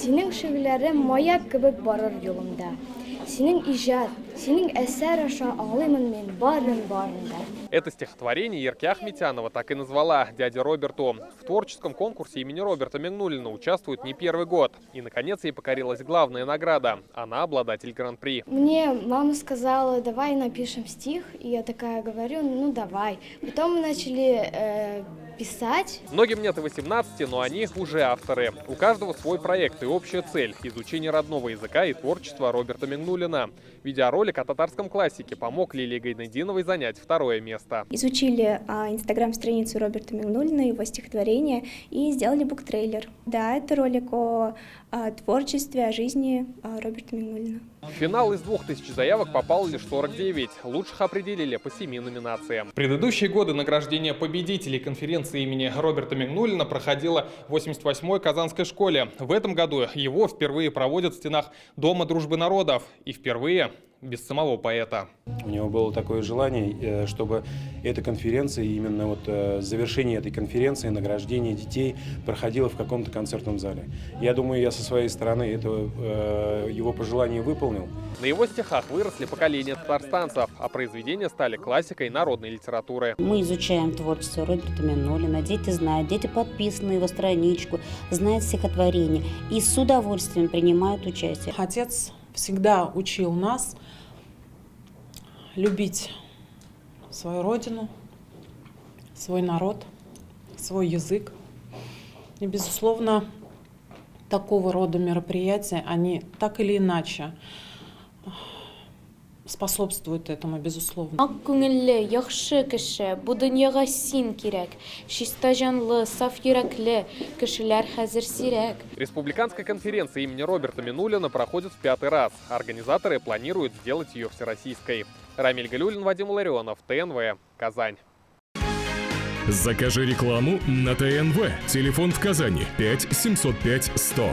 Синең шигырьләрең маяк кебек барыр юлымда. Синең иҗат, синең әсәр аша аңлыймын мин барын-барында. Это стихотворение Ерке Ахметянова так и назвала дяде Роберту. В творческом конкурсе имени Роберта Мигнуллина участвует не первый год. И, наконец, ей покорилась главная награда. Она обладатель гран-при. Мне мама сказала, давай напишем стих. И я такая говорю, ну давай. Потом мы начали писать. Многим нет и 18, но они уже авторы. У каждого свой проект и общая цель – изучение родного языка и творчества Роберта Мигнуллина. Видеоролик о татарском классике помог Лилии Гайнединовой занять второе место. Изучили инстаграм-страницу Роберта Мигнуллина, его стихотворения и сделали буктрейлер. Да, это ролик о творчестве, о жизни Роберта Мигнуллина. В финал из 2000 заявок попало лишь 49. Лучших определили по 7 номинациям. В предыдущие годы награждение победителей конференции имени Роберта Мигнуллина проходило в 88-й Казанской школе. В этом году его впервые проводят в стенах Дома дружбы народов. И впервые без самого поэта. У него было такое желание, чтобы эта конференция, именно вот завершение этой конференции, награждение детей проходило в каком-то концертном зале. Я думаю, я со своей стороны его пожелание выполнил. На его стихах выросли поколения татарстанцев, а произведения стали классикой народной литературы. Мы изучаем творчество Роберта Мигнуллина. Дети знают, дети подписаны на его страничку, знают стихотворения и с удовольствием принимают участие. Отец всегда учил нас любить свою родину, свой народ, свой язык. И, безусловно, такого рода мероприятия, они так или иначе способствуют этому, безусловно. Ак күңелле, яхшы кеше, бу дөньяга син кирәк. Чиста җанлы, саф йөрәкле кешеләр хәзер сирәк. Республиканская конференция имени Роберта Мигнуллина проходит в 5-й раз. Организаторы планируют сделать ее всероссийской. Рамиль Галюлин, Вадим Ларионов, ТНВ, Казань. Закажи рекламу на ТНВ. Телефон в Казани 5 705 100.